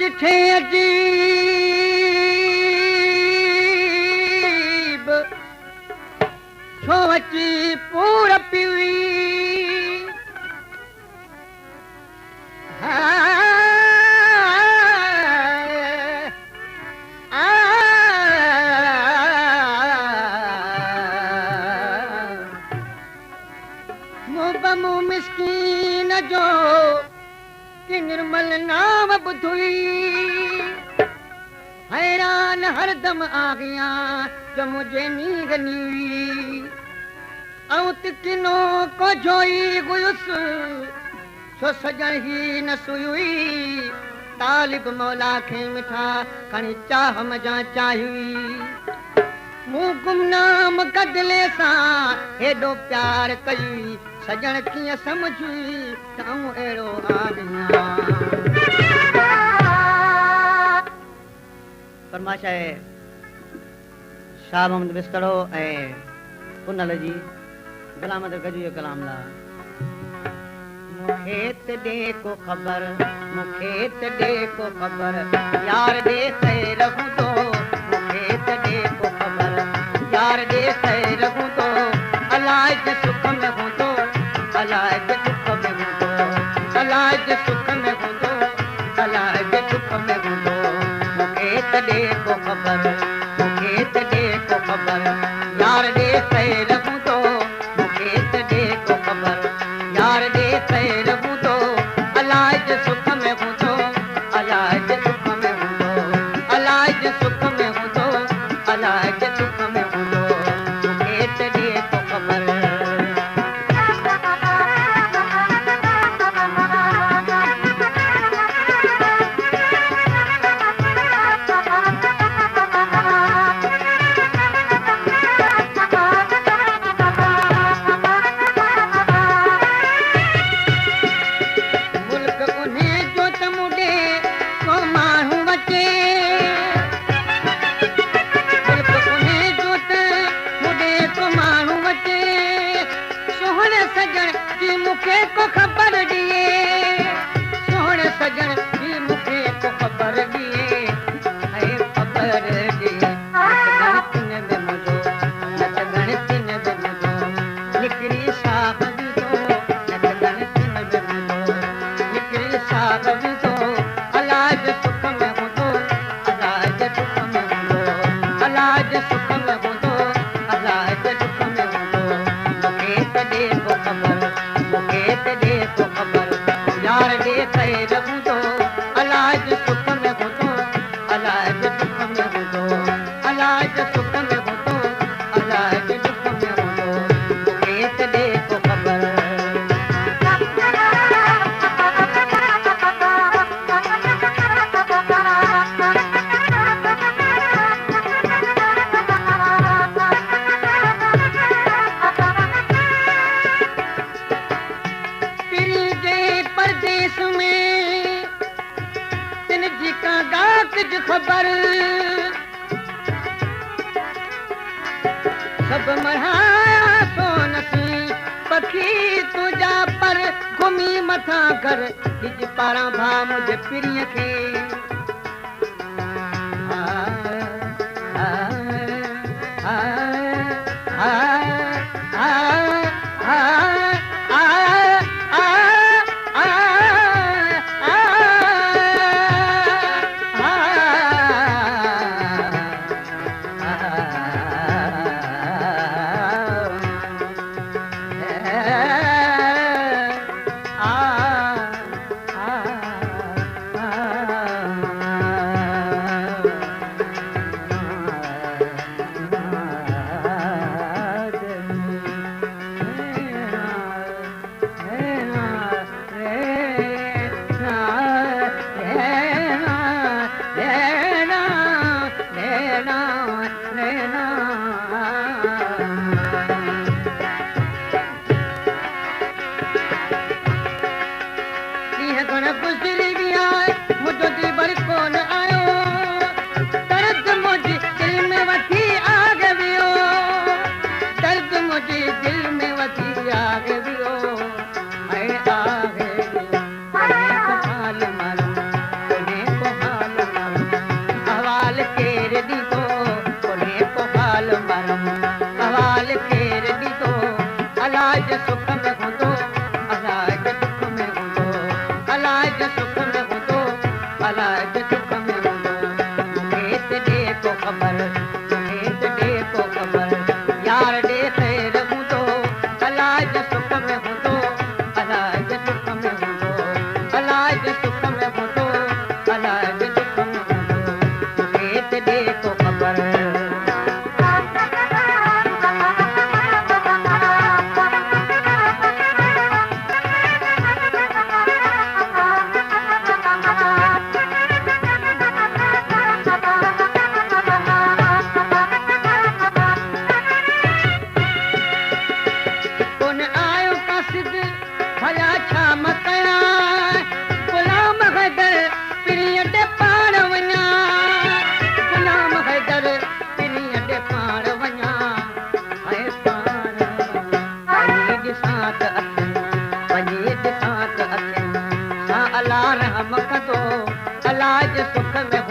ॾिठे अजीब छो अची पूर पिवी मुँह मिस्कीन जो कि निर्मल नाम बुधुई हैरान हरदम आ गया जो मुझे नींद नीवी ऐं तिकिनो को जोई गुयुस छो सजण ही न सुई तालिब मौला खे मिठा खणी चाह मजा चाही मूं गुमनाम कदले सां हेॾो प्यार कई सजण कीअं समझी त आऊं अहिड़ो आहियां फरमाइश आहे शाह मोहम्मद बिस्तड़ो ऐं पुनल जी गुलाम गजू जो कलाम ला मूंखे त ॾे को ख़बर मूंखे त ॾे को ख़बर यार ॾे सैर हूंदो मूंखे त ॾे को ख़बर यार ॾे सैर हूंदो अलाए जे सुख में हूंदो अलाए जे दुख में हूंदो अलाए जे सुख में हूंदो अलाए जे दुख में हूंदो मूंखे त ॾे को ख़बर मूंखे त ॾे को ख़बर यार ॾे सैर हूंदो मूंखे त ॾे को ख़बर यार ॾे सैर हूंदो अलाए जे सुख में हूंदो अलाए जे दुख में हूंदो अलाए जे सुख में हूंदो अलाए जे दुख में हूंदो मूंखे त ॾे को ख़बर मूंखे को ख़बर ॾिए सोहणे सजण जी मूंखे को ख़बर ॾिए ऐं ख़बर ॾिए गणतिन में मुंहिंजो नत गणतिन में मुंहिंजो निकिरी साह विधो नत गणतिन में मुंहिंजो निकिरी साह विधो अलाए जे सुख में हूंदो अलाए जे दुख में हूंदो अलाए जे सुख में हूंदो अलाए जे दुख में हूंदो मूंखे त ॾे को ख़बर मूंखे त ॾे को ख़बर यार ॾे सैर हूंदो अलाए जे सुख में हूंदो अलाए जे दुख में हूंदो अलाए जे सुख में हूंदो अलाए जे दुख में हूंदो मूंखे त ॾे को ख़बर परदेस में तिन जी का गात जी ख़बर सब मढ़ाया सोनसी पखी तुझा पर घुमी मथा कर हिज पारां भा मुझे पिरीअ खे जे दुख में हूंदो मूंखे त ॾे को ख़बर मूंखे त ॾे को ख़बर यार ॾे ख़ैर हूंदो अलाह जे सुख में हूंदो अलाह जे दुख में हूंदो अलाह जे सुख में हूंदो अलाह जे दुख में हूंदो मूंखे त ॾे को ख़बर कोन आयो कासिद भला छा मां कयां गुलाम हैदर पिरीअ ॾे पाण वञा गुलाम हैदर पिरीअ ॾे पाण वञा ऐं पाण वञी ॾिसां त अखियुनि वञी ॾिसां त अखियुनि सां अलाह रहम कंदो अलाह जे सुख में